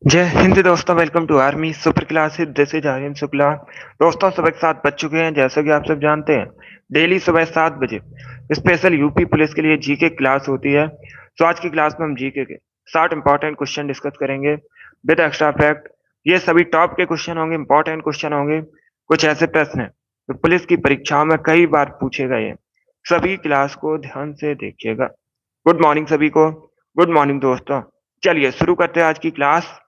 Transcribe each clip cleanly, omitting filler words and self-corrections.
जय हिंद दोस्तों, welcome to army super classes. This is Aryan Shukla. दोस्तों, सुबह के 7 बज चुके हैं। जैसा कि आप सब जानते हैं, डेली सुबह 7 बजे स्पेशल यूपी पुलिस के लिए जीके क्लास होती है। तो आज की क्लास में हम जीके के 60 इंपॉर्टेंट क्वेश्चन डिस्कस करेंगे विद एक्स्ट्रा फैक्ट। ये सभी टॉप के क्वेश्चन होंगे, इंपॉर्टेंट क्वेश्चन होंगे। कुछ ऐसे प्रश्न हैं जो पुलिस की परीक्षाओं में कई बार पूछे गए हैं। सभी क्लास को ध्यान से देखिएगा। गुड मॉर्निंग सभी को। गुड मॉर्निंग दोस्तों। चलिए शुरू करते हैं आज की क्लास।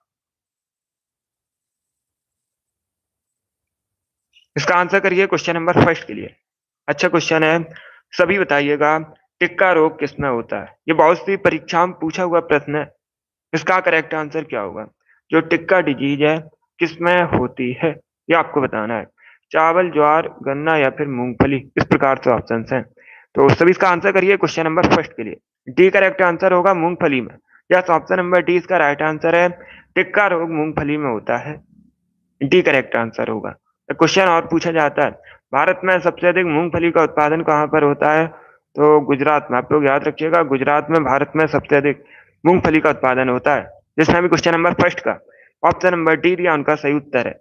इसका आंसर करिए क्वेश्चन नंबर फर्स्ट के लिए। अच्छा क्वेश्चन है। सभी बताइएगा, टिक्का रोग किसमें होता है? ये बहुत सी परीक्षा में पूछा हुआ प्रश्न है। इसका करेक्ट आंसर क्या होगा? जो टिक्का डिजीज है किसमें होती है, ये आपको बताना है। चावल, ज्वार, गन्ना या फिर मूंगफली, इस प्रकार से ऑप्शन हैं। तो सभी इसका आंसर करिए क्वेश्चन नंबर फर्स्ट के लिए। डी करेक्ट आंसर होगा मूंगफली में। यस, ऑप्शन नंबर डी इसका राइट आंसर है। टिक्का रोग मूंगफली में होता है। डी करेक्ट आंसर होगा। क्वेश्चन और पूछा जाता है, भारत में सबसे अधिक मूंगफली का उत्पादन कहाँ पर होता है? तो गुजरात में। आप लोग याद रखिएगा, गुजरात में भारत में सबसे अधिक मूंगफली का उत्पादन होता है। जिसमें भी क्वेश्चन नंबर फर्स्ट का ऑप्शन नंबर डी दिया उनका सही उत्तर है।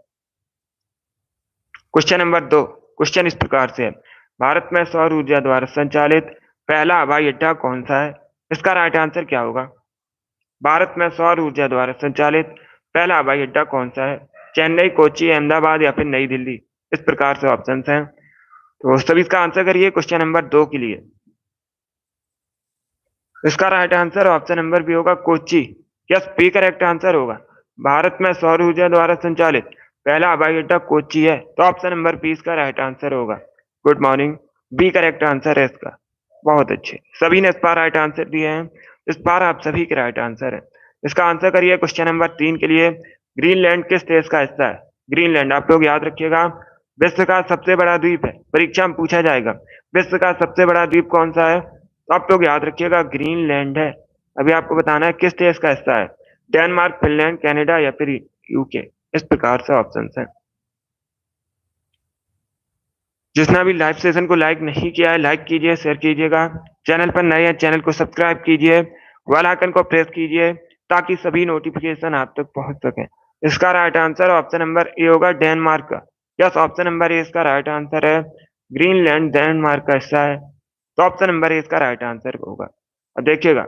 क्वेश्चन नंबर दो। क्वेश्चन इस प्रकार से है, भारत में सौर ऊर्जा द्वारा संचालित पहला हवाई अड्डा कौन सा है? इसका राइट आंसर क्या होगा? भारत में सौर ऊर्जा द्वारा संचालित पहला हवाई अड्डा कौन सा है? चेन्नई, कोच्चि, अहमदाबाद या फिर नई दिल्ली, इस प्रकार से ऑप्शन हैं। तो सभी इसका आंसर करिए क्वेश्चन नंबर दो के लिए। इसका right answer option number B होगा, Kochi. Yes, B correct answer होगा। भारत में सौर ऊर्जा द्वारा संचालित पहला हवाई अड्डा कोच्चि है, तो ऑप्शन नंबर बी इसका राइट आंसर होगा। Good morning. B correct answer है इसका। बहुत अच्छे, सभी ने इस बार राइट आंसर दिए हैं। इस बार आप सभी के राइट आंसर है। इसका आंसर करिए क्वेश्चन नंबर तीन के लिए। ग्रीनलैंड किस देश का हिस्सा है? ग्रीनलैंड, आप लोग याद रखिएगा, विश्व का सबसे बड़ा द्वीप है। परीक्षा में पूछा जाएगा विश्व का सबसे बड़ा द्वीप कौन सा है, तो आप लोग याद रखिएगा ग्रीनलैंड है। अभी आपको बताना है किस देश का हिस्सा है। डेनमार्क, फिनलैंड, कनाडा या फिर यूके, इस प्रकार से ऑप्शन हैं। जिसने अभी लाइव सेशन को लाइक नहीं किया है, लाइक कीजिए, शेयर कीजिएगा। चैनल पर नए हैं, चैनल को सब्सक्राइब कीजिए, बेल आइकन को प्रेस कीजिए ताकि सभी नोटिफिकेशन आप तक पहुंच सके। इसका right answer option number A होगा, डेनमार्क का। यस, ऑप्शन नंबर ए इसका राइट आंसर है। ग्रीनलैंड डेनमार्क का हिस्सा है, तो ऑप्शन नंबर ए इसका राइट आंसर होगा। अब देखिएगा,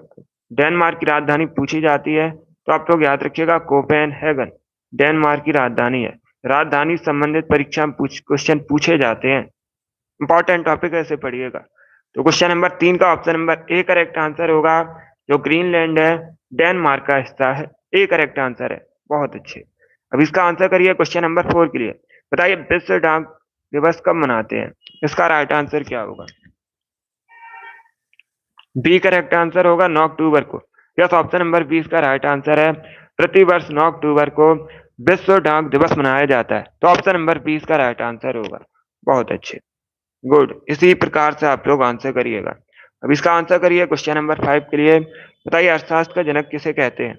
डेनमार्क की राजधानी पूछी जाती है, तो आप लोग याद रखिएगा कोपेनहेगन डेनमार्क की राजधानी है। राजधानी संबंधित परीक्षा में क्वेश्चन पूछे जाते हैं। इंपॉर्टेंट टॉपिक है, इसे पढ़िएगा। तो क्वेश्चन नंबर तीन का option number A correct answer होगा। जो ग्रीनलैंड है डेनमार्क का हिस्सा है। ए करेक्ट आंसर है। बहुत अच्छे। अब इसका आंसर करिए क्वेश्चन नंबर फोर के लिए। बताइए, विश्व डाक दिवस कब मनाते हैं? इसका राइट आंसर क्या होगा? बी करेक्ट आंसर होगा, 9 अक्टूबर को। यस, ऑप्शन नंबर बी इसका राइट आंसर है। प्रतिवर्ष 9 अक्टूबर को विश्व डाक दिवस मनाया जाता है, तो ऑप्शन नंबर बी इसका राइट आंसर होगा। बहुत अच्छे, गुड। इसी प्रकार से आप लोग आंसर करिएगा। अब इसका आंसर करिए क्वेश्चन नंबर फाइव के लिए। बताइए, अर्थशास्त्र का जनक किसे कहते हैं?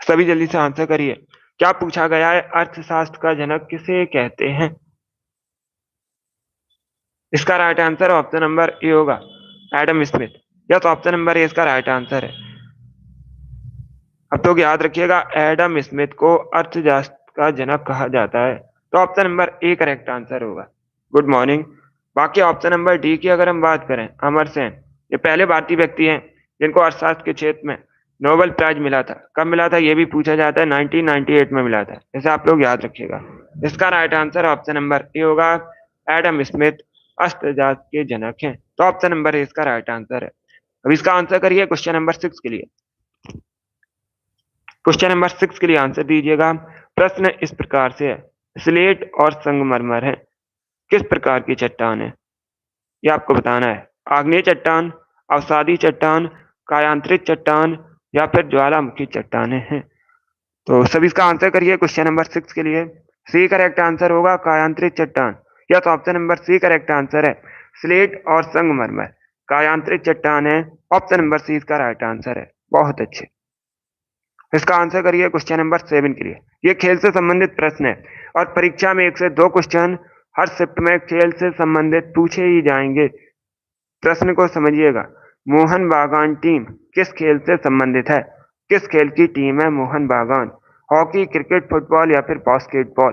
सभी जल्दी से आंसर करिए। क्या पूछा गया है, अर्थशास्त्र का जनक किसे कहते हैं? इसका right answer option number A होगा, Adam Smith. Yes, option number A इसका राइट आंसर है। अब तो याद रखिएगा, एडम स्मिथ को अर्थशास्त्र का जनक कहा जाता है, तो option number A correct answer होगा। Good morning. बाकी ऑप्शन नंबर डी की अगर हम बात करें, अमर सेन, ये पहले भारतीय व्यक्ति हैं जिनको अर्थशास्त्र के क्षेत्र में नोबेल प्राइज मिला था। कब मिला था ये भी पूछा जाता है, 1998 में मिला था। इसे आप लोग याद रखिएगा। इसका right answer option number A होगा, एडम स्मिथ अर्थशास्त्र के जनक हैं, तो ऑप्शन नंबर ए इसका राइट आंसर है। अब इसका आंसर करिए क्वेश्चन नंबर सिक्स के लिए। क्वेश्चन नंबर सिक्स के लिए आंसर दीजिएगा। प्रश्न इस प्रकार से है, स्लेट और संगमरमर है किस प्रकार की चट्टान है? ये आपको बताना है। आग्नेय चट्टान, अवसादी चट्टान, कायांतरित चट्टान या फिर ज्वालामुखी चट्टाने हैं। तो सभी इसका आंसर करिए क्वेश्चन नंबर सिक्स के लिए। सी करेक्ट आंसर होगा, कायांतरित चट्टान। या तो option number C correct answer है। स्लेट और संगमरमर कायांतरित चट्टान है, ऑप्शन नंबर सी इसका राइट आंसर है। बहुत अच्छे। इसका आंसर करिए क्वेश्चन नंबर सेवन के लिए। ये खेल से संबंधित प्रश्न है और परीक्षा में एक से दो क्वेश्चन हर शिफ्ट में खेल से संबंधित पूछे ही जाएंगे। प्रश्न को समझिएगा। मोहन बागान टीम किस खेल से संबंधित है? किस खेल की टीम है मोहन बागान? हॉकी, क्रिकेट, फुटबॉल या फिर बास्केटबॉल?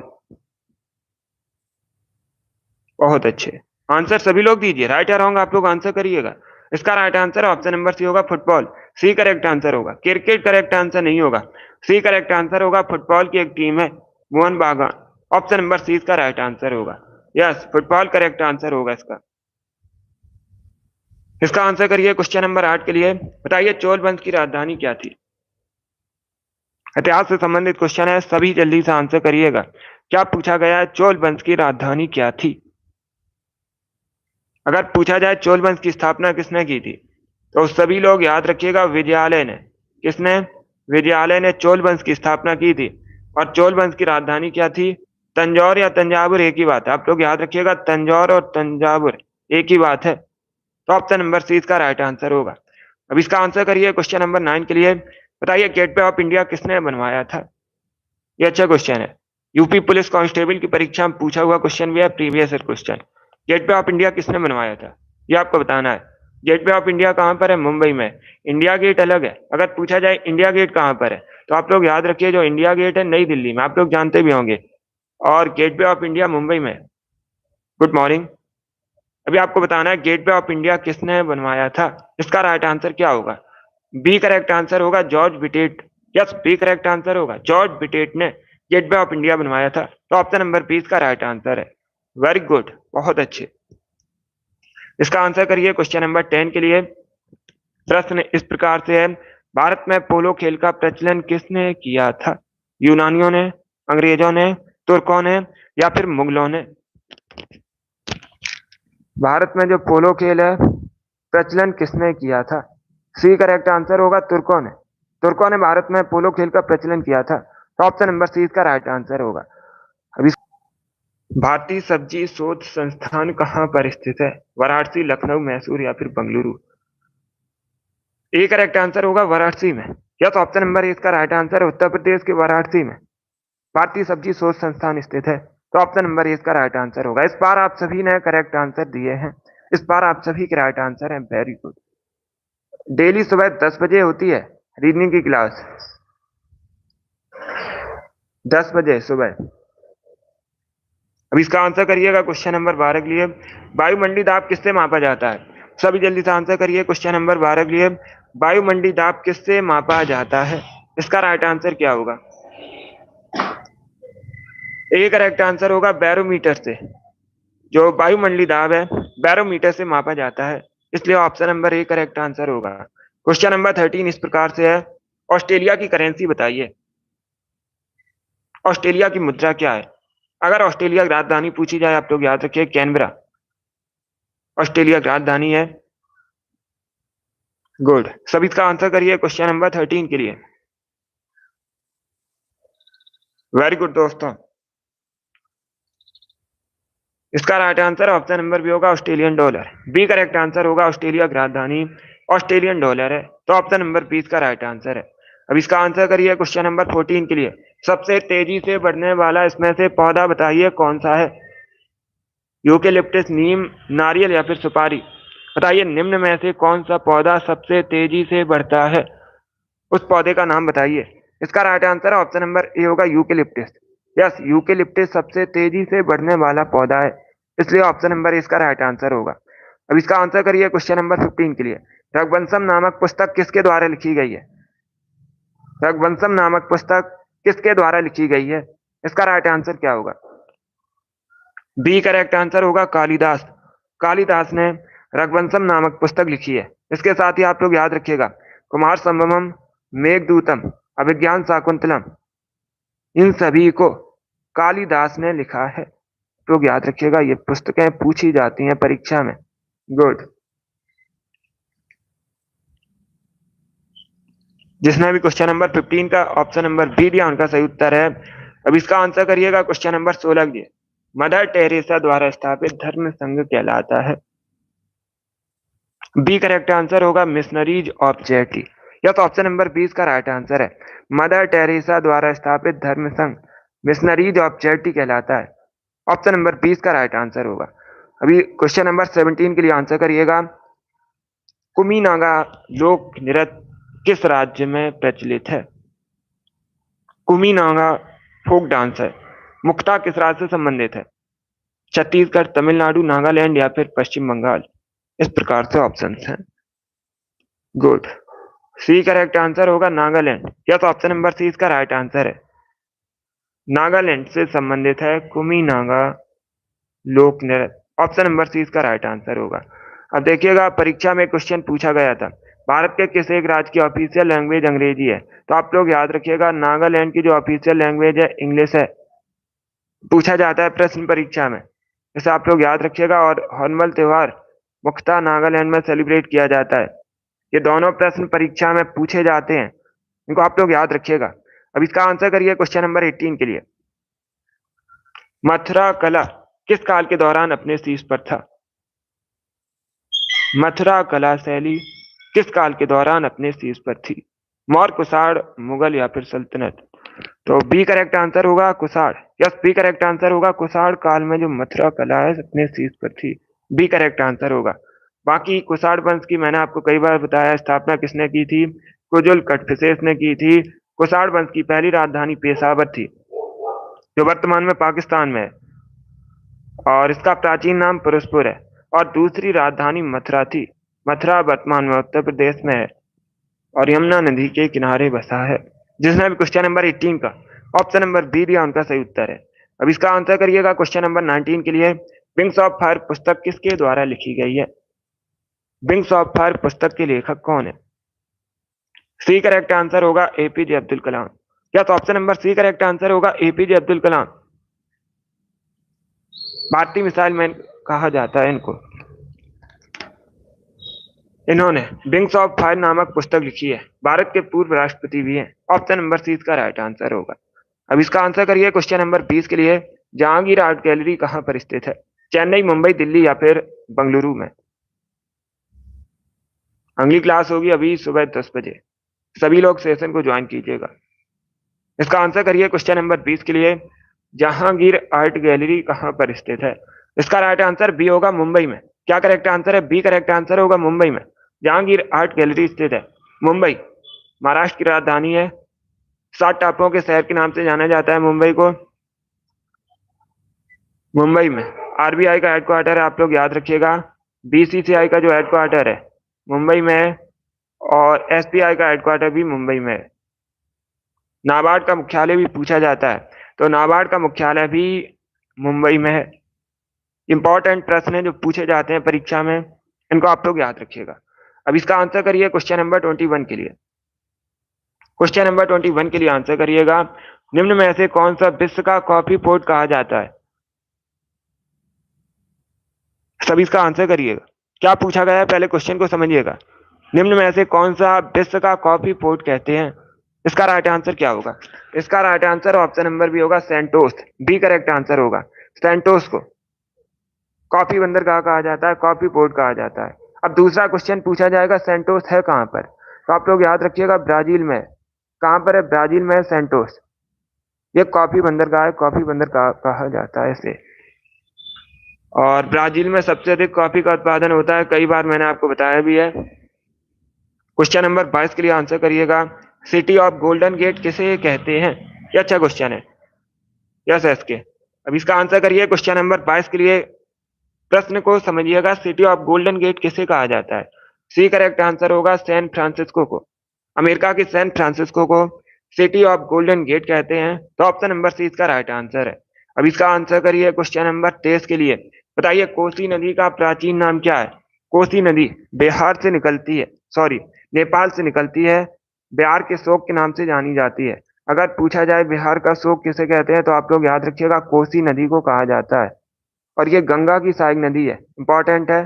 बहुत अच्छे आंसर सभी लोग दीजिए। राइट या रॉन्ग आप लोग आंसर करिएगा। इसका right answer option number C होगा फुटबॉल। सी करेक्ट आंसर होगा। क्रिकेट करेक्ट आंसर नहीं होगा। सी करेक्ट आंसर होगा फुटबॉल की एक टीम है मोहन बागान। ऑप्शन नंबर सी इसका राइट आंसर होगा। यस, फुटबॉल करेक्ट आंसर होगा इसका। इसका आंसर करिए क्वेश्चन नंबर 8 के लिए। बताइए चोल वंश की राजधानी क्या थी? इतिहास से संबंधित क्वेश्चन है, सभी जल्दी से आंसर करिएगा। क्या पूछा गया है? चोल वंश की राजधानी क्या थी? अगर पूछा जाए चोल वंश की स्थापना किसने की थी, तो सभी लोग याद रखिएगा विजयालय ने। किसने? विजयालय ने चोल वंश की स्थापना की थी। और चोल वंश की राजधानी क्या थी? तंजौर या तंजावुर एक ही बात है, आप लोग याद रखिएगा तंजौर और तंजावुर एक ही बात है। तो ऑप्शन नंबर सी इसका राइट आंसर होगा। अब इसका आंसर करिए क्वेश्चन नंबर 9 के लिए। बताइए गेटवे ऑफ इंडिया किसने बनवाया था? ये अच्छा क्वेश्चन है। यूपी पुलिस कांस्टेबल की परीक्षा में पूछा हुआ क्वेश्चन भी है, previous year question. Gateway of India किसने बनवाया था, ये आपको बताना है। गेटवे ऑफ इंडिया कहाँ पर है? मुंबई में। इंडिया गेट अलग है। अगर पूछा जाए इंडिया गेट कहाँ पर है, तो आप लोग याद रखिए जो इंडिया गेट है नई दिल्ली में, आप लोग जानते भी होंगे। और गेटवे ऑफ इंडिया मुंबई में। Good morning. अभी आपको बताना है गेटवे ऑफ इंडिया किसने बनवाया था। इसका राइट आंसर क्या होगा? बी करेक्ट आंसर होगा George Wittet. Yes, B correct answer होगा। जॉर्ज बिटेट ने गेटवे ऑफ इंडिया बनवाया था। तो ऑप्शन नंबर बी इसका राइट आंसर है। वेरी गुड, बहुत अच्छे। इसका आंसर करिए क्वेश्चन नंबर 10 के लिए। प्रश्न इस प्रकार से है, भारत में पोलो खेल का प्रचलन किसने किया था? यूनानियों ने, अंग्रेजों ने, तुर्कों ने या फिर मुगलों ने? भारत में जो पोलो खेल है प्रचलन किसने किया था? सी करेक्ट आंसर होगा तुर्कों ने। तुर्कों ने भारत में पोलो खेल का प्रचलन किया था। तो ऑप्शन नंबर सी इसका राइट आंसर होगा। अभी भारतीय सब्जी शोध संस्थान कहाँ पर स्थित है? वाराणसी, लखनऊ, मैसूर या फिर बेंगलुरु? ए करेक्ट आंसर होगा वाराणसी में। यस, ऑप्शन नंबर ए इसका राइट आंसर है। उत्तर प्रदेश के वाराणसी में भारतीय सब्जी शोध संस्थान स्थित है। तो ऑप्शन नंबर ए इसका राइट आंसर होगा। इस बार आप सभी ने करेक्ट आंसर दिए हैं। इस बार आप सभी के राइट आंसर हैं। Very good. डेली सुबह 10 बजे होती है रीजनिंग की क्लास। 10 बजे सुबह। अब इसका आंसर करिएगा क्वेश्चन नंबर 12 के लिए। वायुमंडलीय दाब किससे मापा जाता है? सभी जल्दी से आंसर करिए क्वेश्चन नंबर 12 के लिए। वायुमंडलीय दाब किससे मापा जाता है? इसका राइट आंसर क्या होगा? ए करेक्ट आंसर होगा बैरोमीटर से। जो वायुमंडलीय दाब है बैरोमीटर से मापा जाता है, इसलिए option number A correct answer होगा। क्वेश्चन नंबर 13 इस प्रकार से है, ऑस्ट्रेलिया की करेंसी बताइए। ऑस्ट्रेलिया की मुद्रा क्या है? अगर ऑस्ट्रेलिया की राजधानी पूछी जाए, आप लोग याद रखिए कैनबरा ऑस्ट्रेलिया की राजधानी है। गुड, सभी इसका आंसर करिए क्वेश्चन नंबर 13 के लिए। वेरी गुड दोस्तों। इसका right answer option number B होगा Australian dollar. B correct answer होगा। ऑस्ट्रेलिया की राजधानी ऑस्ट्रेलियन डॉलर है। तो ऑप्शन नंबर बी इसका राइट आंसर है। अब इसका आंसर करिए क्वेश्चन नंबर 14 के लिए। सबसे तेजी से बढ़ने वाला इसमें से पौधा बताइए कौन सा है? यूकेलिप्टस, नीम, नारियल या फिर सुपारी? बताइए निम्न में से कौन सा पौधा सबसे तेजी से बढ़ता है? उस पौधे का नाम बताइए। इसका right answer option number A होगा यूकेलिप्टस। यस, यूकेलिप्टस सबसे तेजी से बढ़ने वाला पौधा है, इसलिए ऑप्शन नंबर इसका राइट आंसर होगा। अब इसका आंसर करिए क्वेश्चन नंबर 15 के लिए। रघुवंशम नामक पुस्तक किसके द्वारा लिखी गई है? रघुवंशम नामक पुस्तक किसके द्वारा लिखी गई है? इसका राइट आंसर क्या होगा? बी करेक्ट आंसर होगा कालिदास। कालिदास ने रघुवंशम नामक पुस्तक लिखी है। इसके साथ ही आप लोग याद रखिएगा कुमार संभवम, मेघदूतम, अभिज्ञान शाकुंतलम, इन सभी को कालिदास ने लिखा है। लोग याद रखिएगा ये पुस्तकें पूछी जाती हैं परीक्षा में। गुड। जिसने भी क्वेश्चन नंबर 15 का ऑप्शन नंबर बी दिया उनका सही उत्तर है। अब इसका आंसर करिएगा क्वेश्चन नंबर 16 के लिए। मदर टेरेसा द्वारा स्थापित धर्म संघ कहलाता है। बी करेक्ट आंसर होगा मिशनरीज ऑफ चैरिटी। यह तो ऑप्शन नंबर 20 का राइट आंसर है। मदर टेरेसा द्वारा स्थापित धर्म संघ मिशनरीज ऑफ चैरिटी कहलाता है। ऑप्शन नंबर 20 का राइट आंसर होगा। अभी क्वेश्चन नंबर 17 के लिए आंसर करिएगा। कुमी नागा लोक नृत्य किस राज्य में प्रचलित है? कुमी नागा फोक डांस है। मुक्ता किस राज्य से संबंधित है? छत्तीसगढ़, तमिलनाडु, नागालैंड या फिर पश्चिम बंगाल। इस प्रकार से ऑप्शन हैं। गुड। सी करेक्ट आंसर होगा Nagaland. Yes, option number C इसका राइट आंसर है। नागालैंड से संबंधित है कुमी नागा लोक नृत्य। ऑप्शन नंबर सी इसका राइट आंसर होगा। अब देखिएगा, परीक्षा में क्वेश्चन पूछा गया था, भारत के किस एक राज्य की ऑफिशियल लैंग्वेज अंग्रेजी है? तो आप लोग याद रखिएगा, नागालैंड की जो ऑफिशियल लैंग्वेज है इंग्लिश है। पूछा जाता है प्रश्न परीक्षा में, इसे आप लोग याद रखिएगा। और हॉर्नबिल त्योहार मुख्यतः नागालैंड में सेलिब्रेट किया जाता है। ये दोनों प्रश्न परीक्षा में पूछे जाते हैं, इनको आप लोग याद रखिएगा। अब इसका आंसर करिए क्वेश्चन नंबर 18 के लिए। मथुरा कला किस काल के दौरान अपने शीर्ष पर था? मथुरा कला शैली किस काल के दौरान अपने शीर्ष पर थी? मौर्य, कुषाण, मुगल या फिर सल्तनत? तो बी करेक्ट आंसर होगा Kushan. Yes, B correct answer होगा। कुषाण काल में जो मथुरा कला है अपने शीर्ष पर थी। बी करेक्ट आंसर होगा। बाकी कुषाण वंश की मैंने आपको कई बार बताया, स्थापना किसने की थी? कुजुल कटफिसेस ने की थी। कुषाण वंश की पहली राजधानी पेशावर थी, जो वर्तमान में पाकिस्तान में है, और इसका प्राचीन नाम फिरोजपुर है। और दूसरी राजधानी मथुरा थी। मथुरा वर्तमान में उत्तर प्रदेश में है और यमुना नदी के किनारे बसा है। जिसने भी क्वेश्चन नंबर 18 का ऑप्शन नंबर बी दिया, उनका सही उत्तर है। अब इसका आंसर करिएगा क्वेश्चन नंबर 19 के लिए। विंग्स ऑफ फायर पुस्तक किसके द्वारा लिखी गई है? विंग्स ऑफ फायर पुस्तक के लेखक कौन है? सी करेक्ट आंसर होगा एपीजे अब्दुल कलाम। क्या तो option number C correct answer होगा एपीजे अब्दुल कलाम। भारतीय मिसाइल मैन कहा जाता है इनको। इन्होंने विंग्स ऑफ फायर नामक पुस्तक लिखी है। भारत के पूर्व राष्ट्रपति भी हैं। ऑप्शन नंबर सी इसका राइट आंसर होगा। अब इसका आंसर करिए क्वेश्चन नंबर 20 के लिए। जहांगीर आर्ट गैलरी कहां पर स्थित है? चेन्नई, मुंबई, दिल्ली या फिर बंगलुरु में? अगली क्लास होगी अभी सुबह 10 बजे। सभी लोग सेशन को ज्वाइन कीजिएगा। इसका आंसर करिए क्वेश्चन नंबर 20 के लिए। जहांगीर आर्ट गैलरी कहां पर स्थित है? इसका राइट आंसर बी होगा, मुंबई में। क्या करेक्ट आंसर है? बी करेक्ट आंसर होगा, मुंबई में जहांगीर आर्ट गैलरी स्थित है। मुंबई महाराष्ट्र की राजधानी है। 7 टापुओं के शहर के नाम से जाना जाता है मुंबई को। मुंबई में आरबीआई का हेडक्वार्टर है, आप लोग याद रखिएगा। बीसीसीआई का जो हेडक्वार्टर है मुंबई में है, और एसबीआई का हेडक्वार्टर भी मुंबई में है। नाबार्ड का मुख्यालय भी पूछा जाता है, तो नाबार्ड का मुख्यालय भी मुंबई में है। इंपॉर्टेंट प्रश्न है जो पूछे जाते हैं परीक्षा में, इनको आप लोग याद रखिएगा। अब इसका आंसर करिए क्वेश्चन नंबर 21 के लिए। क्वेश्चन नंबर 21 के लिए आंसर करिएगा। निम्न में से कौन सा विश्व का कॉफी पोर्ट कहा जाता है? सभी इसका आंसर करिएगा। क्या पूछा गया है पहले क्वेश्चन को समझिएगा। निम्न में से कौन सा विश्व का कॉफी पोर्ट कहते हैं? इसका राइट आंसर क्या होगा? इसका right answer option number B होगा, सेंटोस। बी करेक्ट आंसर होगा। सेंटोस को कॉफी बंदरगाह कहा जाता है, कॉफी पोर्ट कहा जाता है। अब दूसरा क्वेश्चन पूछा जाएगा, सेंटोस है कहां पर? तो आप लोग याद रखिएगा, ब्राजील में। कहां पर है? ब्राजील में है सेंटोस। ये कॉफी बंदरगाह है, कॉफी बंदरगाह कहा जाता है इसे। और ब्राजील में सबसे अधिक कॉफी का उत्पादन होता है, कई बार मैंने आपको बताया भी है। क्वेश्चन नंबर 22 के लिए आंसर करिएगा। सिटी ऑफ गोल्डन गेट किसे कहते हैं? ये अच्छा क्वेश्चन है। यस एस के। अब इसका आंसर करिए क्वेश्चन नंबर 22 के लिए। प्रश्न को समझिएगा, सिटी ऑफ गोल्डन गेट किसे कहा जाता है? सी करेक्ट आंसर होगा सैन फ्रांसिस्को को। अमेरिका के सैन फ्रांसिस्को को सिटी ऑफ गोल्डन गेट कहते हैं, तो ऑप्शन नंबर सी इसका राइट आंसर है। अब इसका आंसर करिए क्वेश्चन नंबर 23 के लिए। बताइए, कोसी नदी का प्राचीन नाम क्या है? कोसी नदी बिहार से निकलती है, सॉरी नेपाल से निकलती है। बिहार के शोक के नाम से जानी जाती है। अगर पूछा जाए बिहार का शोक किसे कहते हैं, तो आप लोग याद रखिएगा कोसी नदी को कहा जाता है। और ये गंगा की सहायक नदी है, इंपॉर्टेंट है।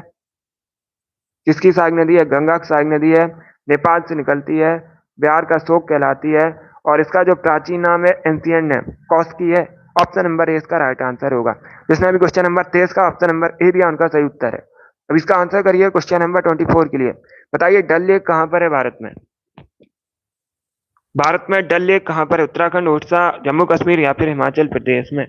किसकी सहायक नदी है? गंगा की सहायक नदी है, नेपाल से निकलती है, बिहार का शोक कहलाती है। और इसका जो प्राचीन नाम है, एंशियंट नेम कौस्की है। ऑप्शन नंबर ए इसका राइट आंसर होगा। जिसने भी क्वेश्चन नंबर 23 का ऑप्शन नंबर ए दिया, उनका सही उत्तर है। अब इसका आंसर करिए क्वेश्चन नंबर 24 के लिए। बताइए, डल लेक कहां पर है भारत में? भारत में डल लेक कहां पर है? उत्तराखंड, उड़ीसा, जम्मू कश्मीर या फिर हिमाचल प्रदेश में?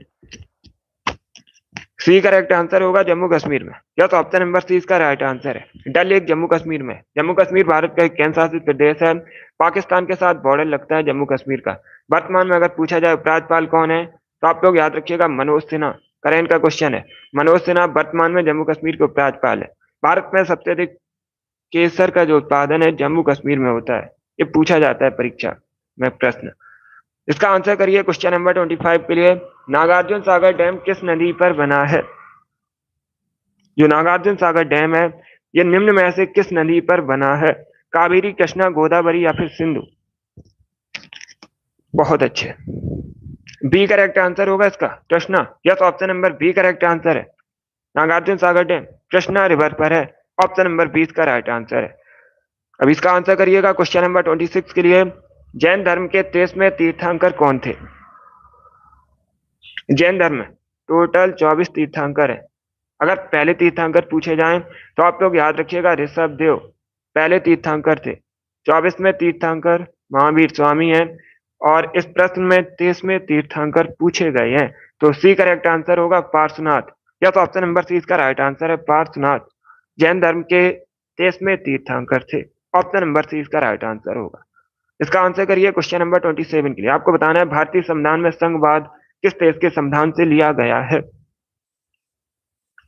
सी करेक्ट आंसर होगा जम्मू कश्मीर में। यस, ऑप्शन नंबर सी इसका राइट आंसर है। डल लेक जम्मू कश्मीर में। जम्मू कश्मीर भारत का एक केंद्र शासित प्रदेश है। पाकिस्तान के साथ बॉर्डर लगता है जम्मू कश्मीर का। वर्तमान में अगर पूछा जाए उपराज्यपाल कौन है, तो आप लोग याद रखिएगा मनोज सिन्हा। करेंट का क्वेश्चन है। मनोज सिन्हा वर्तमान में जम्मू कश्मीर के उपराज्यपाल है। भारत में सबसे अधिक केसर का जो उत्पादन है जम्मू कश्मीर में होता है। ये पूछा जाता है परीक्षा में प्रश्न। इसका आंसर करिए क्वेश्चन नंबर 25 के लिए। नागार्जुन सागर डैम किस नदी पर बना है? जो नागार्जुन सागर डैम है, ये निम्न में से किस नदी पर बना है? कावेरी, कृष्णा, गोदावरी या फिर सिंधु? बहुत अच्छे। बी करेक्ट आंसर होगा इसका, Krishna. Yes, option number B correct answer है। नागार्जुन सागर डैम कृष्णा रिवर पर है। ऑप्शन नंबर 20 का राइट आंसर है। अब इसका आंसर करिएगा क्वेश्चन नंबर 26 के लिए। जैन धर्म के 23वें तीर्थंकर कौन थे? जैन धर्म में टोटल 24 तीर्थंकर है। अगर पहले तीर्थंकर पूछे जाएं तो आप लोग याद रखिएगा ऋषभ देव पहले तीर्थंकर थे। 24वें तीर्थंकर महावीर स्वामी हैं। और इस प्रश्न में 23वें तीर्थंकर पूछे गए हैं। तो सी करेक्ट आंसर होगा पार्श्वनाथ। या तो ऑप्शन नंबर सी इसका राइट आंसर है, पार्श्वनाथ जैन धर्म के 23वें तीर्थंकर थे। ऑप्शन नंबर सी इसका राइट आंसर होगा। इसका आंसर करिए क्वेश्चन नंबर 27 के लिए। आपको बताना है भारतीय संविधान में संघवाद किस देश के संविधान से लिया गया है?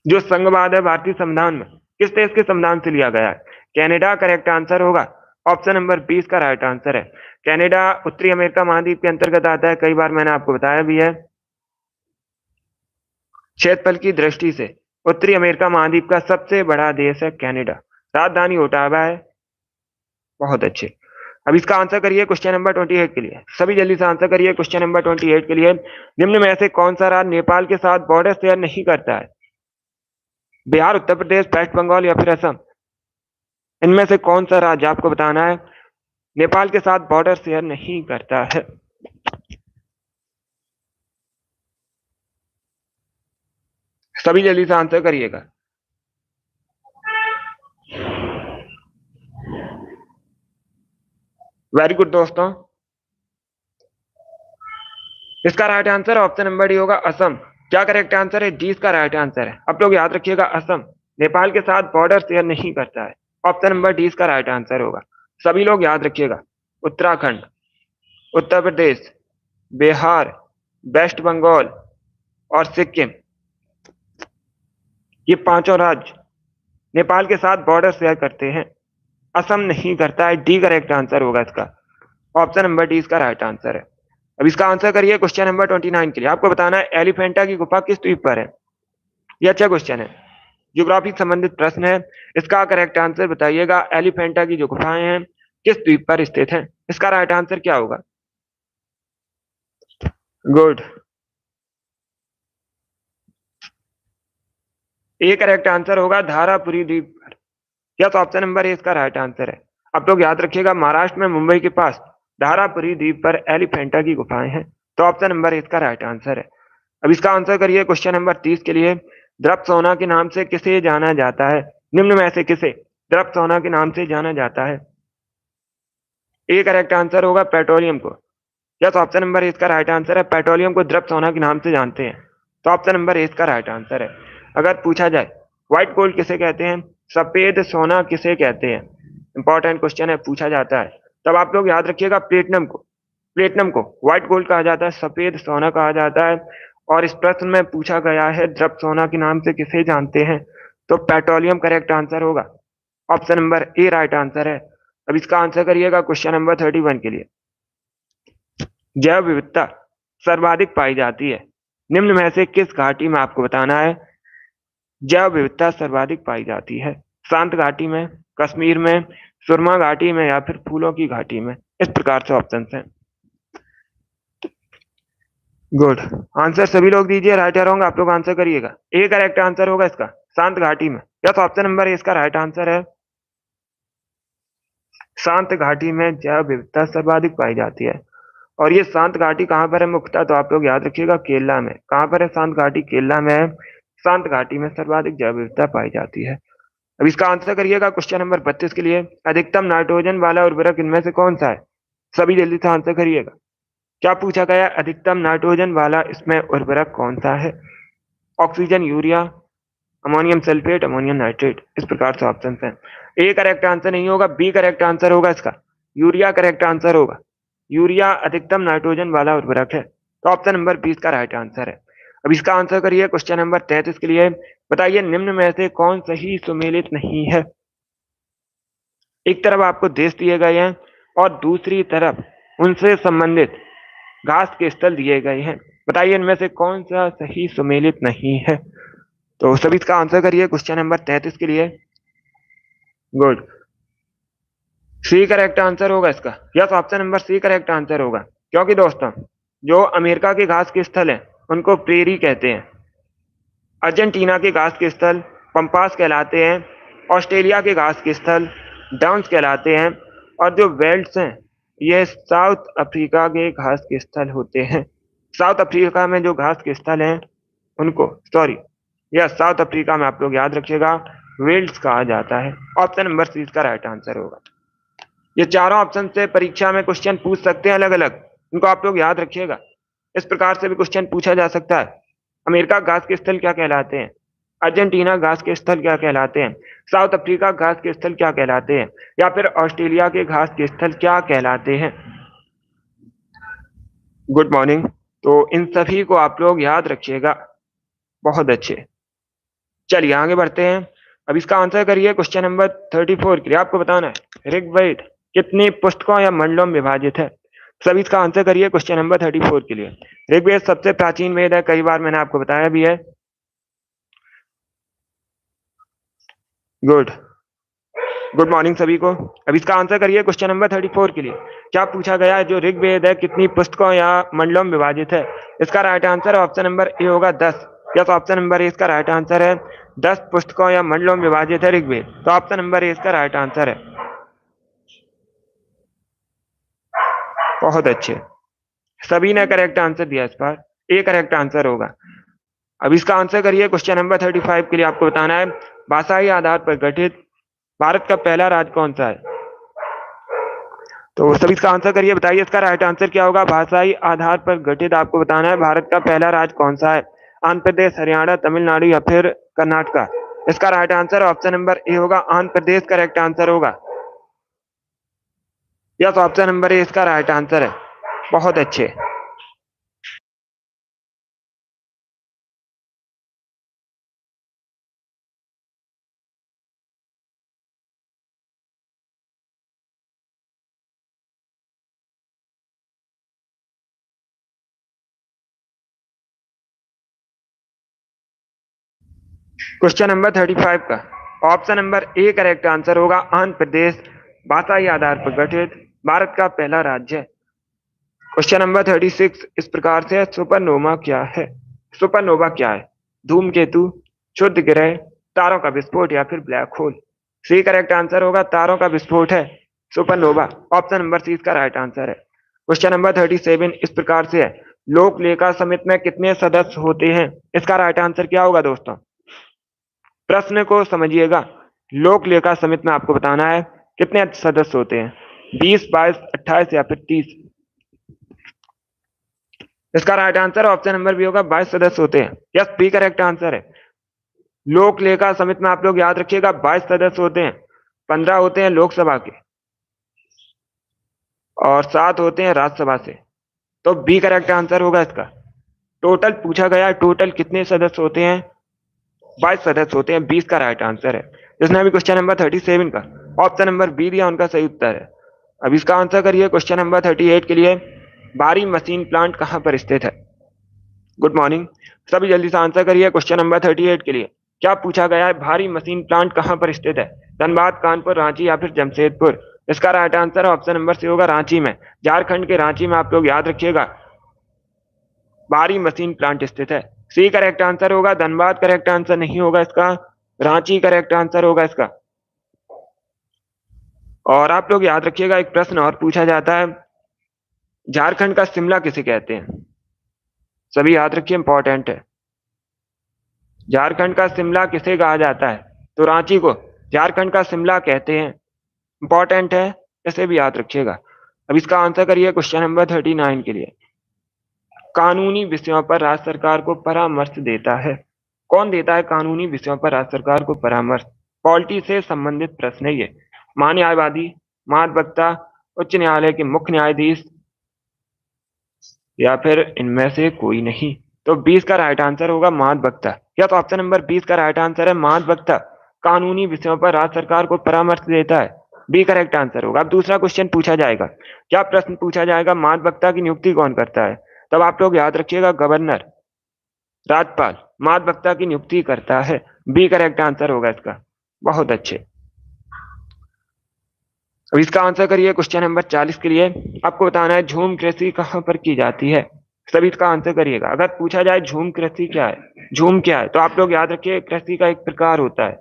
जो संघवाद है भारतीय संविधान में किस देश के संविधान से लिया गया है? कनाडा करेक्ट आंसर होगा। ऑप्शन नंबर 20 का राइट आंसर है। कनाडा उत्तरी अमेरिका महाद्वीप के अंतर्गत आता है। कई बार मैंने आपको बताया भी है। क्षेत्रफल की दृष्टि से उत्तरी अमेरिका महाद्वीप का सबसे बड़ा देश है कनाडा। राजधानी ओटावा है। बहुत अच्छे। अब इसका आंसर करिए क्वेश्चन नंबर 28 के लिए। सभी जल्दी से आंसर करिए क्वेश्चन नंबर 28 के लिए। निम्न में से कौन सा राज्य नेपाल के साथ बॉर्डर शेयर नहीं करता है? बिहार, उत्तर प्रदेश, वेस्ट बंगाल या फिर असम? इनमें से कौन सा राज्य आपको बताना है नेपाल के साथ बॉर्डर शेयर नहीं करता है? सभी जल्दी से आंसर करिएगा। वेरी गुड दोस्तों। इसका right answer option number D होगा, असम। क्या करेक्ट आंसर है? डी इसका राइट आंसर है। आप लोग याद रखिएगा असम नेपाल के साथ बॉर्डर शेयर नहीं करता है। ऑप्शन नंबर डी इसका राइट आंसर होगा। सभी लोग याद रखिएगा उत्तराखंड, उत्तर प्रदेश, बिहार, वेस्ट बंगाल और सिक्किम, ये पांचों राज्य नेपाल के साथ बॉर्डर शेयर करते हैं। असम नहीं करता है। डी करेक्ट आंसर होगा इसका। ऑप्शन नंबर डी इसका राइट आंसर है। अब इसका आंसर करिए क्वेश्चन नंबर 29 के लिए। आपको बताना है एलिफेंटा की गुफा किस द्वीप पर है? ये अच्छा क्वेश्चन है, ज्योग्राफी संबंधित प्रश्न है। इसका करेक्ट आंसर बताइएगा। एलिफेंटा की जो गुफाएं हैं किस द्वीप पर स्थित हैं? इसका राइट आंसर क्या होगा? गुड। ए करेक्ट आंसर होगा धारापुरी द्वीप पर। या तो ऑप्शन नंबर ए इसका राइट आंसर है। आप लोग याद रखिएगा महाराष्ट्र में मुंबई के पास धारापुरी द्वीप पर एलिफेंटा की गुफाएं हैं। तो ऑप्शन नंबर ए इसका राइट आंसर है। अब इसका आंसर करिए क्वेश्चन नंबर 30 के लिए। द्रप्सोना के नाम से किसे जाना जाता है? निम्न में से किसे द्रप्सोना के नाम से जाना जाता है? ए करेक्ट आंसर होगा पेट्रोलियम को। या तो ऑप्शन नंबर ए इसका राइट आंसर है। पेट्रोलियम को द्रप्सोना के नाम से जानते हैं। तो ऑप्शन नंबर ए इसका राइट आंसर है। अगर पूछा जाए व्हाइट गोल्ड किसे कहते हैं, सफेद सोना किसे कहते हैं, इंपॉर्टेंट क्वेश्चन है, पूछा जाता है, तब आप लोग याद रखिएगा प्लेटिनम को। प्लेटिनम को व्हाइट गोल्ड कहा जाता है, सफेद सोना कहा जाता है। और इस प्रश्न में पूछा गया है द्रव्य सोना के नाम से किसे जानते हैं, तो पेट्रोलियम करेक्ट आंसर होगा। ऑप्शन नंबर ए राइट आंसर है। अब इसका आंसर करिएगा क्वेश्चन नंबर 31 के लिए। जैव विविधता सर्वाधिक पाई जाती है निम्न में से किस घाटी में? आपको बताना है जैव विविधता सर्वाधिक पाई जाती है। शांत घाटी में, कश्मीर में, सुरमा घाटी में या फिर फूलों की घाटी में? इस प्रकार से ऑप्शन हैं। गुड। आंसर सभी लोग दीजिए, राइट या रॉन्ग आप लोग आंसर करिएगा। ए करेक्ट आंसर होगा इसका, शांत घाटी में। या तो ऑप्शन नंबर इसका राइट आंसर है। शांत घाटी में जैव विविधता सर्वाधिक पाई जाती है। और ये शांत घाटी कहाँ पर है मुख्यतः? तो आप लोग याद रखिएगा केरला में। कहाँ पर है शांत घाटी? केरला में है। शांत घाटी में सर्वाधिक जैव विविधता पाई जाती है। अब इसका आंसर करिएगा क्वेश्चन नंबर 32 के लिए। अधिकतम नाइट्रोजन वाला उर्वरक इनमें से कौन सा है? सभी जल्दी से आंसर करिएगा। क्या पूछा गया? अधिकतम नाइट्रोजन वाला इसमें उर्वरक कौन सा है? Oxygen, urea, ammonium sulphate, ammonium nitrate. इस प्रकार से ऑप्शन है। ए करेक्ट आंसर नहीं होगा, बी करेक्ट आंसर होगा इसका। यूरिया करेक्ट आंसर होगा। यूरिया अधिकतम नाइट्रोजन वाला उर्वरक है, तो ऑप्शन नंबर 20 का राइट आंसर है। अब इसका आंसर करिए क्वेश्चन नंबर 33 के लिए। बताइए निम्न में से कौन सही सुमेलित नहीं है। एक तरफ आपको देश दिए गए हैं और दूसरी तरफ उनसे संबंधित घास के स्थल दिए गए हैं। बताइए इनमें से कौन सा सही सुमेलित नहीं है। तो सभी इसका आंसर करिए क्वेश्चन नंबर 33 के लिए। गुड, सी करेक्ट आंसर होगा इसका। Yes, option number C correct answer होगा। क्योंकि दोस्तों जो अमेरिका के घास के स्थल हैं उनको प्रेरी कहते हैं, अर्जेंटीना के घास के स्थल पंपास कहलाते हैं, ऑस्ट्रेलिया के घास के स्थल डाउन्स कहलाते हैं, और जो वेल्ड्स हैं ये साउथ अफ्रीका के घास के स्थल होते हैं। साउथ अफ्रीका में जो घास के स्थल हैं उनको यह साउथ अफ्रीका में आप लोग याद रखिएगा वेल्ड्स कहा जाता है। ऑप्शन नंबर सी इसका राइट आंसर होगा। ये चारों ऑप्शन से परीक्षा में क्वेश्चन पूछ सकते हैं अलग अलग, इनको आप लोग याद रखिएगा। इस प्रकार से भी क्वेश्चन पूछा जा सकता है। अमेरिका घास के स्थल क्या कहलाते हैं, अर्जेंटीना घास के स्थल क्या कहलाते हैं, साउथ अफ्रीका घास के स्थल क्या कहलाते हैं, या फिर ऑस्ट्रेलिया के घास के स्थल क्या कहलाते हैं। Good morning. तो इन सभी को आप लोग याद रखिएगा। बहुत अच्छे, चलिए आगे बढ़ते हैं। अब इसका आंसर करिए क्वेश्चन नंबर 34 के लिए। आपको बताना है ऋग्वेद कितनी पुस्तकों या मंडलों में विभाजित है। सभी इसका आंसर करिए क्वेश्चन नंबर 34 के लिए। ऋग्वेद सबसे प्राचीन वेद है, कई बार मैंने आपको बताया भी है। गुड, गुड मॉर्निंग सभी को। अब इसका आंसर करिए क्वेश्चन नंबर 34 के लिए। क्या पूछा गया है जो ऋग्वेद है कितनी पुस्तकों या मंडलों में विभाजित है। इसका right answer option number A होगा 10। यस, ऑप्शन नंबर ए इसका राइट आंसर है। 10 पुस्तकों या मंडलों में विभाजित है ऋग्वेद, तो ऑप्शन नंबर ए इसका राइट आंसर है। बहुत अच्छे, सभी ने करेक्ट आंसर दिया। इस बार ए करेक्ट आंसर होगा। अब इसका आंसर करिए क्वेश्चन नंबर 35 के लिए। आपको बताना है भाषाई आधार पर गठित भारत का पहला राज्य कौन सा है। तो सभी इसका आंसर करिए, बताइए इसका राइट आंसर क्या होगा। भाषाई आधार पर गठित आपको बताना है भारत का पहला राज्य कौन सा है। आंध्र प्रदेश, हरियाणा, तमिलनाडु या फिर कर्नाटका। इसका right answer option number A होगा, आंध्र प्रदेश करेक्ट आंसर होगा। यस, ऑप्शन नंबर ए इसका राइट आंसर है। बहुत अच्छे, क्वेश्चन नंबर 35 का option number A correct answer होगा, आंध्र प्रदेश भाषाई आधार पर गठित भारत का पहला राज्य है। क्वेश्चन नंबर 36 इस प्रकार से है, सुपरनोवा क्या है। सुपरनोवा क्या है। धूमकेतु, शुद्ध ग्रह, तारों का विस्फोट या फिर black hole. C correct answer होगा, तारों का विस्फोट है सुपरनोवा। ऑप्शन नंबर सी इसका राइट आंसर है। क्वेश्चन नंबर 37 इस प्रकार से है, लोक लेखा समिति में कितने सदस्य होते हैं। इसका राइट आंसर क्या होगा दोस्तों। प्रश्न को समझिएगा। लोक लेखा समिति में आपको बताना है कितने सदस्य होते हैं, 20, 22, 28 या फिर 30। इसका right answer option number B होगा, 22 सदस्य होते हैं। यस, बी करेक्ट आंसर है। लोक लेखा समिति में आप लोग याद रखिएगा 22 सदस्य होते हैं। 15 होते हैं लोकसभा के और 7 होते हैं राज्यसभा से, तो बी करेक्ट आंसर होगा इसका। टोटल पूछा गया टोटल कितने सदस्य होते हैं, 22 सदस्य होते हैं। 20 का राइट आंसर है। जिसने अभी क्वेश्चन नंबर 37 का ऑप्शन नंबर बी दिया उनका सही उत्तर है। अब इसका आंसर करिए क्वेश्चन नंबर 38 के लिए। भारी मशीन प्लांट कहां पर स्थित है। गुड मॉर्निंग, सभी जल्दी से आंसर करिए क्वेश्चन नंबर 38 के लिए। क्या पूछा गया है, भारी मशीन प्लांट कहां पर स्थित है। धनबाद, कानपुर, रांची या फिर जमशेदपुर। इसका right answer option number C होगा, रांची में। झारखंड के रांची में आप लोग याद रखिएगा भारी मशीन प्लांट स्थित है। सी करेक्ट आंसर होगा, धनबाद करेक्ट आंसर नहीं होगा इसका, रांची करेक्ट आंसर होगा इसका। और आप लोग याद रखिएगा एक प्रश्न और पूछा जाता है, झारखंड का शिमला किसे कहते हैं। सभी याद रखिए, इंपॉर्टेंट है। झारखंड का शिमला किसे कहा जाता है, तो रांची को झारखंड का शिमला कहते हैं। इंपॉर्टेंट है, इसे भी याद रखिएगा। अब इसका आंसर करिए क्वेश्चन नंबर 39 के लिए। कानूनी विषयों पर राज्य सरकार को परामर्श देता है। कौन देता है कानूनी विषयों पर राज्य सरकार को परामर्श? पॉलिटी से संबंधित प्रश्न है ये। महान्यायवादी, महाधिवक्ता, उच्च न्यायालय के मुख्य न्यायाधीश या फिर इनमें से कोई नहीं। तो 20 का राइट आंसर होगा महाधिवक्ता। या तो ऑप्शन नंबर 20 का राइट आंसर है महाधिवक्ता, कानूनी विषयों पर राज्य सरकार को परामर्श देता है। बी करेक्ट आंसर होगा। अब दूसरा क्वेश्चन पूछा जाएगा। क्या प्रश्न पूछा जाएगा? महाधिवक्ता की नियुक्ति कौन करता है? तब आप लोग याद रखिएगा गवर्नर, राज्यपाल महाधिवक्ता की नियुक्ति करता है। बी करेक्ट आंसर होगा इसका। बहुत अच्छे। अब इसका आंसर करिए क्वेश्चन नंबर 40 के लिए। आपको बताना है झूम कृषि कहाँ पर की जाती है। सभी इसका आंसर करिएगा। अगर पूछा जाए झूम कृषि क्या है, झूम क्या है, तो आप लोग याद रखिए कृषि का एक प्रकार होता है।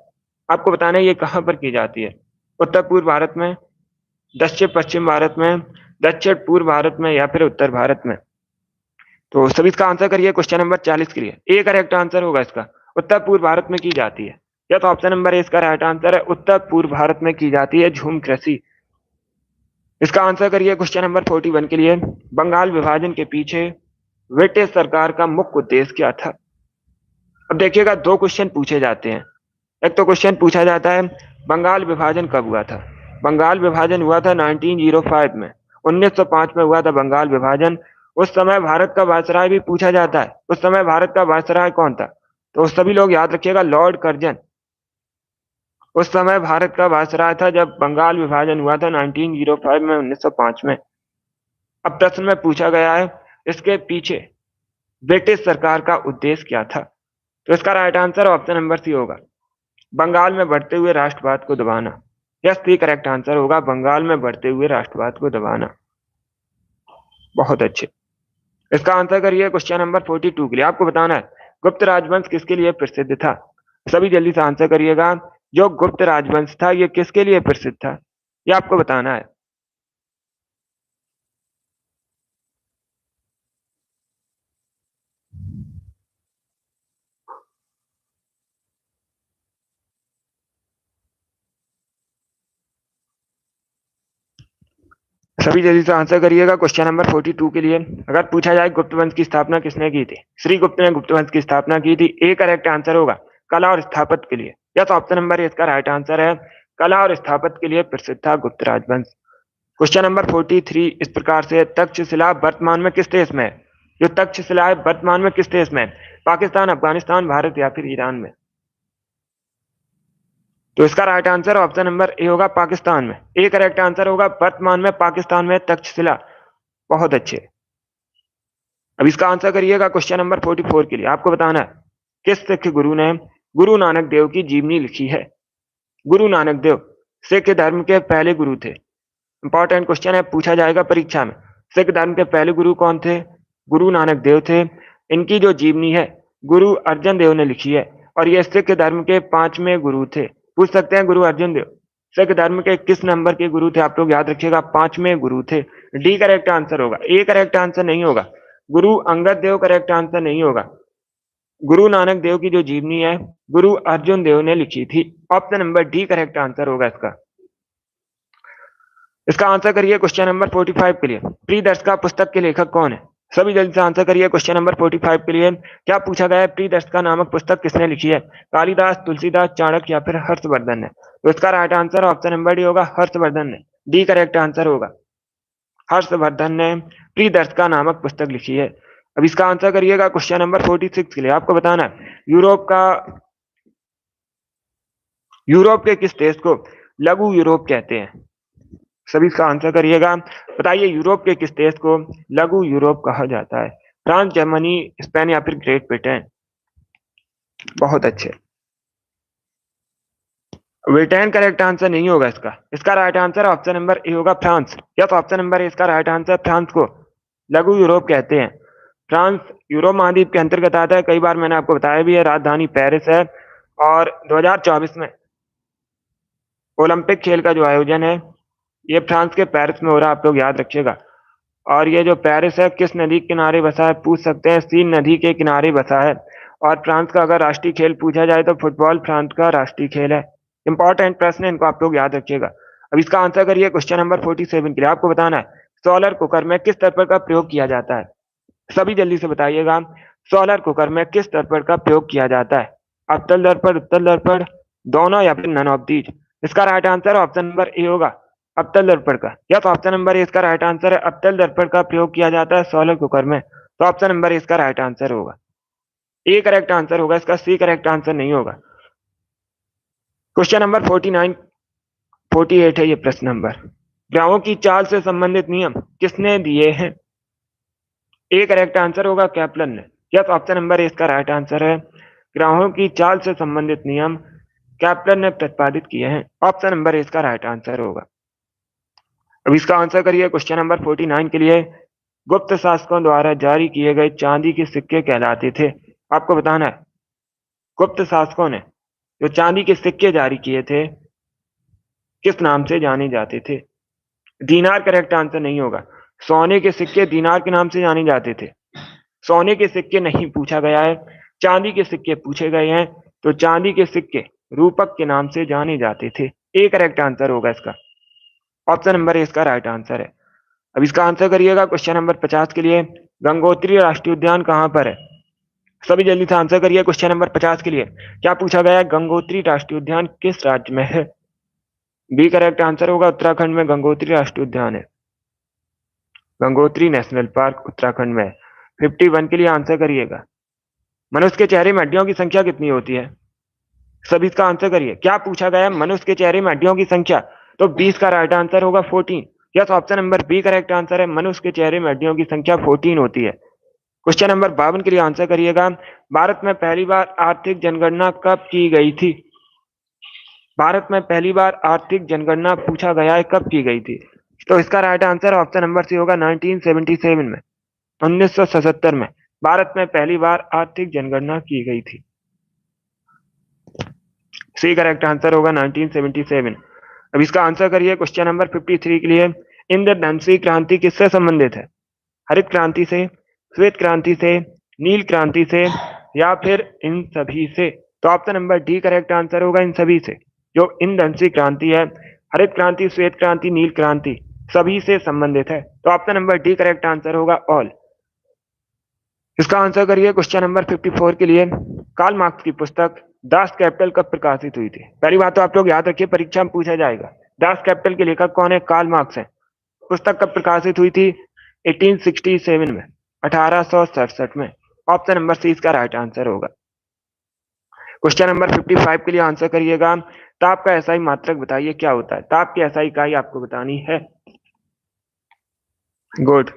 आपको बताना है ये कहाँ पर की जाती है। उत्तर पूर्व भारत में, दक्षिण पश्चिम भारत में, दक्षिण पूर्व भारत में या फिर उत्तर भारत में। तो सभी इसका आंसर करिए क्वेश्चन नंबर 40 के लिए। ए करेक्ट आंसर होगा इसका। उत्तर पूर्व भारत में की जाती है। या तो ऑप्शन नंबर ए इसका राइट आंसर है। उत्तर पूर्व भारत में की जाती है झूम कृषि। इसका आंसर करिए क्वेश्चन नंबर 41 के लिए। बंगाल विभाजन के पीछे ब्रिटिश सरकार का मुख्य उद्देश्य क्या था? अब देखिएगा दो क्वेश्चन पूछे जाते हैं। एक तो क्वेश्चन पूछा जाता है बंगाल विभाजन कब हुआ था। बंगाल विभाजन हुआ था 1905 में। 1905 में हुआ था बंगाल विभाजन। उस समय भारत का वायसराय भी पूछा जाता है। उस समय भारत का वायसराय कौन था? तो सभी लोग याद रखिएगा लॉर्ड कर्जन उस समय भारत का वायसराय था जब बंगाल विभाजन हुआ था 1905 में, 1905 में। अब प्रश्न में पूछा गया है इसके पीछे ब्रिटिश सरकार का उद्देश्य क्या था। तो इसका right answer option number C होगा, बंगाल में बढ़ते हुए राष्ट्रवाद को दबाना। यस, सी करेक्ट आंसर होगा, बंगाल में बढ़ते हुए राष्ट्रवाद को दबाना। बहुत अच्छे। इसका आंसर करिए क्वेश्चन नंबर 42 के लिए। आपको बताना है गुप्त राजवंश किसके लिए प्रसिद्ध था। सभी जल्दी से आंसर करिएगा। जो गुप्त राजवंश था ये किसके लिए प्रसिद्ध था, ये आपको बताना है। सभी जल्दी से आंसर करिएगा क्वेश्चन नंबर 42 के लिए। अगर पूछा जाए गुप्त वंश की स्थापना किसने की थी, श्री गुप्त ने गुप्त वंश की स्थापना की थी। ए करेक्ट आंसर होगा, कला और स्थापत्य के लिए। यस, ऑप्शन नंबर इसका राइट आंसर है, कला और स्थापत्य के लिए प्रसिद्ध था गुप्त राजवंश। क्वेश्चन नंबर 43 इस प्रकार से, तक्षशिला वर्तमान में किस देश में है। जो तक्षशिला है वर्तमान में किस देश में है? पाकिस्तान, अफगानिस्तान, भारत या फिर ईरान में। तो इसका right answer option number A होगा, पाकिस्तान में। ए करेक्ट आंसर होगा, वर्तमान में पाकिस्तान में तक्षशिला। बहुत अच्छे। अब इसका आंसर करिएगा क्वेश्चन नंबर 44 के लिए। आपको बताना है किस सिख गुरु ने गुरु नानक देव की जीवनी लिखी है। गुरु नानक देव सिख धर्म के पहले गुरु थे। इंपॉर्टेंट क्वेश्चन है, पूछा जाएगा परीक्षा में। सिख धर्म के पहले गुरु कौन थे? गुरु नानक देव थे। इनकी जो जीवनी है गुरु अर्जन देव ने लिखी है और ये सिख धर्म के 5वें गुरु थे। पूछ सकते हैं गुरु अर्जन देव सिख धर्म के किस नंबर के गुरु थे? आप लोग याद रखिएगा 5वें गुरु थे। डी करेक्ट आंसर होगा। ए करेक्ट आंसर नहीं होगा। गुरु अंगद देव करेक्ट आंसर नहीं होगा। गुरु नानक देव की जो जीवनी है गुरु अर्जुन देव ने लिखी थी। Option number D correct answer होगा इसका। इसका आंसर करिए क्वेश्चन नंबर 45 के लिए। प्रियदर्शिका पुस्तक के लेखक कौन है? सभी जल्दी से आंसर करिए क्वेश्चन नंबर 45 के लिए। क्या पूछा गया है प्रियदर्शिका नामक पुस्तक किसने लिखी है? कालिदास, तुलसीदास, चाणक्य या फिर हर्षवर्धन ने। तो इसका right answer option number D होगा, हर्षवर्धन ने। डी करेक्ट आंसर होगा, हर्षवर्धन ने प्रियदर्शिका नामक पुस्तक लिखी है। अब इसका आंसर करिएगा क्वेश्चन नंबर 46 के लिए। आपको बताना है यूरोप के किस देश को लघु यूरोप कहते हैं। सभी इसका आंसर करिएगा। बताइए यूरोप के किस देश को लघु यूरोप कहा जाता है? फ्रांस, जर्मनी, स्पेन या फिर ग्रेट ब्रिटेन। बहुत अच्छे। ब्रिटेन करेक्ट आंसर नहीं होगा इसका। इसका right answer option number A होगा, फ्रांस। या तो ऑप्शन नंबर ए इसका राइट आंसर, फ्रांस को लघु यूरोप कहते हैं। फ्रांस यूरोप महाद्वीप के अंतर्गत आता है। कई बार मैंने आपको बताया भी है। राजधानी पेरिस है और 2024 में ओलंपिक खेल का जो आयोजन है ये फ्रांस के पेरिस में हो रहा है। आप लोग याद रखिएगा। और ये जो पेरिस है किस नदी के किनारे बसा है? पूछ सकते हैं, सीन नदी के किनारे बसा है। और फ्रांस का अगर राष्ट्रीय खेल पूछा जाए तो फुटबॉल फ्रांस का राष्ट्रीय खेल है। इंपॉर्टेंट प्रश्न है, इनको आप लोग याद रखिएगा। अब इसका आंसर करिए क्वेश्चन नंबर 47 के लिए। आपको बताना है सोलर कुकर में किस तर्पण का प्रयोग किया जाता है। सभी जल्दी से बताइएगा, सोलर कुकर में किस तर्पण का प्रयोग किया जाता है? अवतल दर्पण, उत्तल दर्पण, दोनों या फिर नन ऑफ दीज? इसका right answer option number A होगा, अवतल दर्पण का। या तो ऑप्शन नंबर ए इसका राइट आंसर है, अवतल दर्पण का प्रयोग किया जाता है सोलर कुकर में। तो ऑप्शन नंबर ए इसका राइट आंसर होगा, ए करेक्ट आंसर होगा इसका, सी करेक्ट आंसर नहीं होगा। क्वेश्चन नंबर 48 है ये प्रश्न नंबर। ग्रहों की चाल से संबंधित नियम किसने दिए हैं? ए करेक्ट आंसर होगा केपलर ने। यस, ऑप्शन नंबर ए इसका राइट आंसर है, ग्रहों की चाल से संबंधित नियम केपलर ने प्रतिपादित किए हैं। ऑप्शन नंबर ए इसका राइट आंसर होगा। अब इसका आंसर करिए क्वेश्चन नंबर 49 के लिए। गुप्त शासकों द्वारा जारी किए गए चांदी के सिक्के कहलाते थे। आपको बताना है, गुप्त शासकों ने जो चांदी के सिक्के जारी किए थे किस नाम से जाने जाते थे? दीनार करेक्ट आंसर नहीं होगा। सोने के सिक्के दीनार के नाम से जाने जाते थे। सोने के सिक्के नहीं पूछा गया है, चांदी के सिक्के पूछे गए हैं। तो चांदी के सिक्के रूपक के नाम से जाने जाते थे। ए करेक्ट आंसर होगा इसका, ऑप्शन नंबर ए इसका राइट आंसर है। अब इसका आंसर करिएगा क्वेश्चन नंबर 50 के लिए। गंगोत्री राष्ट्रीय उद्यान कहाँ पर है? सभी जल्दी से आंसर करिए क्वेश्चन नंबर 50 के लिए। क्या पूछा गया है? गंगोत्री राष्ट्रीय उद्यान किस राज्य में है? बी करेक्ट आंसर होगा, उत्तराखंड में गंगोत्री राष्ट्रीय उद्यान है। गंगोत्री नेशनल पार्क उत्तराखंड में है। 51 के लिए आंसर करिएगा। मनुष्य के चेहरे में हड्डियों की संख्या कितनी होती है? सभी इसका आंसर करिए। क्या पूछा गया है? मनुष्य के चेहरे में हड्डियों की संख्या। तो 20 का राइट आंसर होगा 14। Yes, option number B correct answer है, मनुष्य के चेहरे में हड्डियों की संख्या 14 होती है। क्वेश्चन नंबर 52 के लिए आंसर करिएगा। भारत में पहली बार आर्थिक जनगणना कब की गई थी? भारत में पहली बार आर्थिक जनगणना पूछा गया है, कब की गई थी? तो इसका right answer option number C होगा, 1977 में, 1977 में भारत में पहली बार आर्थिक जनगणना की गई थी। सी करेक्ट आंसर होगा 1977। अब इसका आंसर करिए क्वेश्चन नंबर 53 के लिए। इंद्रधनुषी क्रांति किससे संबंधित है? हरित क्रांति से, श्वेत क्रांति से, नील क्रांति से, या फिर इन सभी से? तो option number D correct answer होगा, इन सभी से। जो इंद्रधनुषी क्रांति है, हरित क्रांति, श्वेत क्रांति, नील क्रांति, सभी से संबंधित है। तो option number D correct answer होगा, ऑल। इसका आंसर करिए क्वेश्चन नंबर 54 के लिए। कार्ल मार्क्स की पुस्तक दास कैपिटल कब प्रकाशित हुई थी? पहली बात तो आप लोग याद रखिए, परीक्षा में पूछा जाएगा। दास कैपिटल के लेखक कौन है? कार्ल मार्क्स है। पुस्तक कब प्रकाशित हुई थी? 1867 में, 1867 में। ऑप्शन नंबर सी इसका राइट आंसर होगा। क्वेश्चन नंबर 55 के लिए आंसर करिएगा। ताप का एसआई मात्रक बताइए क्या होता है? ताप की एसआई इकाई आपको बतानी है। गुड।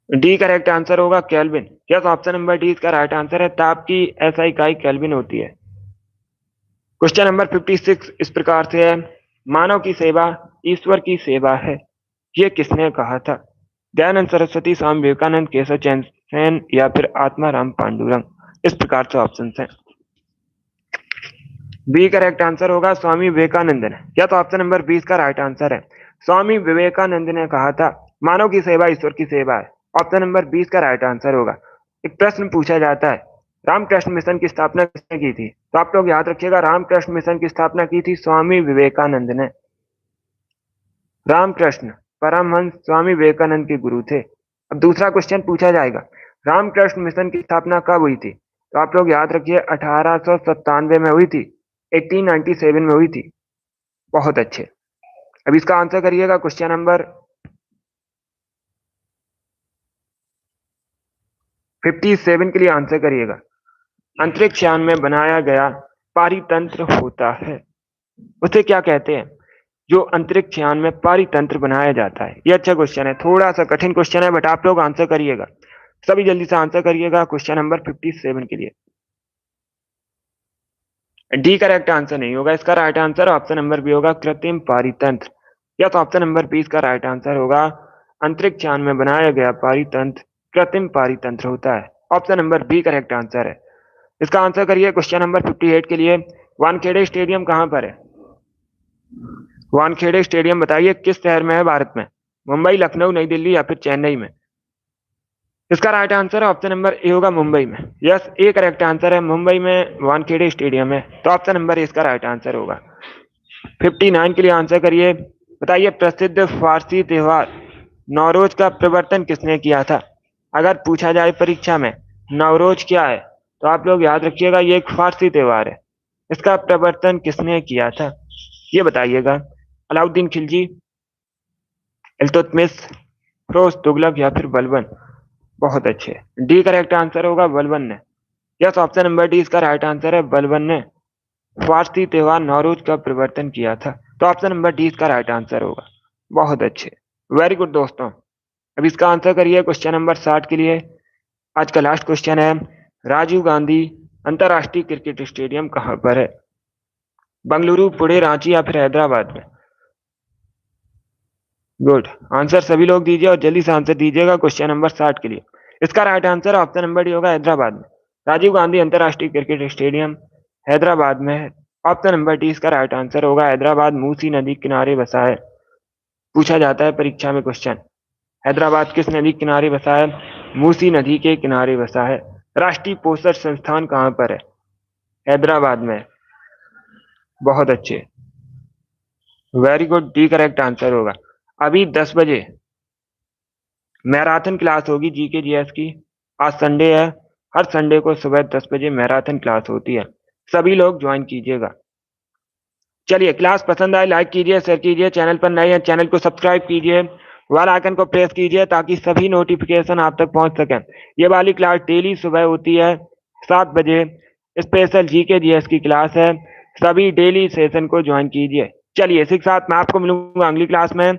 डी करेक्ट आंसर होगा, kelvin. Yes, option number D इसका राइट आंसर है, ताप की एसआई इकाई केल्विन होती है। क्वेश्चन नंबर 56 इस प्रकार से है। मानव की सेवा ईश्वर की सेवा है, ये किसने कहा था? दयानंद सरस्वती, स्वामी विवेकानंद, केशव चंद्र सेन, या फिर आत्माराम पांडुरंग? इस प्रकार से ऑप्शन है। बी करेक्ट आंसर होगा, स्वामी विवेकानंद ने। या तो ऑप्शन नंबर 20 का राइट आंसर है, स्वामी विवेकानंद ने कहा था मानव की सेवा ईश्वर की सेवा है। ऑप्शन नंबर 20 का राइट आंसर होगा। एक प्रश्न पूछा जाता है, रामकृष्ण मिशन की स्थापना किसने की थी? तो आप लोग याद रखिएगा, रामकृष्ण मिशन की स्थापना की थी स्वामी विवेकानंद ने। रामकृष्ण परमहंस स्वामी विवेकानंद के गुरु थे। अब दूसरा क्वेश्चन पूछा जाएगा, रामकृष्ण मिशन की स्थापना कब हुई थी? तो आप लोग याद रखिए 1897 में हुई थी, 1897 में हुई थी। बहुत अच्छे। अब इसका आंसर करिएगा क्वेश्चन नंबर 57 के लिए आंसर करिएगा। अंतरिक्ष यान में बनाया गया पारितंत्र होता है, उसे क्या कहते हैं? जो अंतरिक्ष यान में पारितंत्र बनाया जाता है। ये अच्छा क्वेश्चन है, थोड़ा सा कठिन क्वेश्चन है, बट आप लोग आंसर करिएगा। सभी जल्दी से आंसर करिएगा क्वेश्चन नंबर 57 के लिए। डी करेक्ट आंसर नहीं होगा, इसका right answer option number B होगा, कृत्रिम पारितंत्र। या तो ऑप्शन नंबर 20 का राइट आंसर होगा, अंतरिक्ष यान में बनाया गया पारितंत्र कृत्रिम पारितंत्र होता है। Option number B correct answer है। इसका आंसर करिए क्वेश्चन नंबर 58 के लिए। वानखेड़े स्टेडियम कहां पर है? वानखेड़े स्टेडियम बताइए किस शहर में है भारत में? मुंबई, लखनऊ, नई दिल्ली, या फिर चेन्नई में? इसका राइट आंसर है ऑप्शन नंबर ए होगा, मुंबई में। यस, ए करेक्ट आंसर है, मुंबई में वानखेड़े स्टेडियम है। तो ऑप्शन नंबर ए इसका राइट आंसर होगा। 59 के लिए आंसर करिए। बताइए प्रसिद्ध फारसी त्योहार नौरोज का प्रवर्तन किसने किया था? अगर पूछा जाए परीक्षा में नवरोज क्या है, तो आप लोग याद रखिएगा ये एक फारसी त्योहार है। इसका प्रवर्तन किसने किया था, ये बताइएगा। अलाउद्दीन खिलजी, इल्तुतमिश, फिरोज तुगलक या फिर बलबन। बहुत अच्छे, डी करेक्ट आंसर होगा बलबन ने। यस, ऑप्शन नंबर डी इसका राइट आंसर है। बलबन ने फारसी त्योहार नौरोज का प्रवर्तन किया था, तो ऑप्शन नंबर डी इसका राइट आंसर होगा। बहुत अच्छे, वेरी गुड दोस्तों। अब इसका आंसर करिए क्वेश्चन नंबर 60 के लिए। आज का लास्ट क्वेश्चन है, राजीव गांधी अंतरराष्ट्रीय क्रिकेट स्टेडियम कहाँ पर है? बंगलुरु, पुणे, रांची या फिर हैदराबाद में? गुड आंसर सभी लोग दीजिए और जल्दी से आंसर दीजिएगा क्वेश्चन नंबर 60 के लिए। इसका right answer option number D होगा हैदराबाद में। राजीव गांधी अंतरराष्ट्रीय क्रिकेट स्टेडियम हैदराबाद में है। ऑप्शन नंबर डी इसका राइट आंसर होगा। हैदराबाद मूसी नदी किनारे बसा है। पूछा जाता है परीक्षा में क्वेश्चन, हैदराबाद किस नदी के किनारे बसा है? मूसी नदी के किनारे बसा है। राष्ट्रीय पोषण संस्थान कहाँ पर है? हैदराबाद में। बहुत अच्छे, very good, D correct answer होगा। अभी 10 बजे मैराथन क्लास होगी जीके जीएस की। आज संडे है, हर संडे को सुबह 10 बजे मैराथन क्लास होती है, सभी लोग ज्वाइन कीजिएगा। चलिए, क्लास पसंद आए लाइक कीजिए, शेयर कीजिए, चैनल पर नए हैं चैनल को सब्सक्राइब कीजिए, वाला आइकन को प्रेस कीजिए ताकि सभी नोटिफिकेशन आप तक पहुंच सकें। ये वाली क्लास डेली सुबह होती है 7 बजे, स्पेशल जीके जीएस की क्लास है, सभी डेली सेशन को ज्वाइन कीजिए। चलिए, इसी के साथ मैं आपको मिलूंगा अगली क्लास में।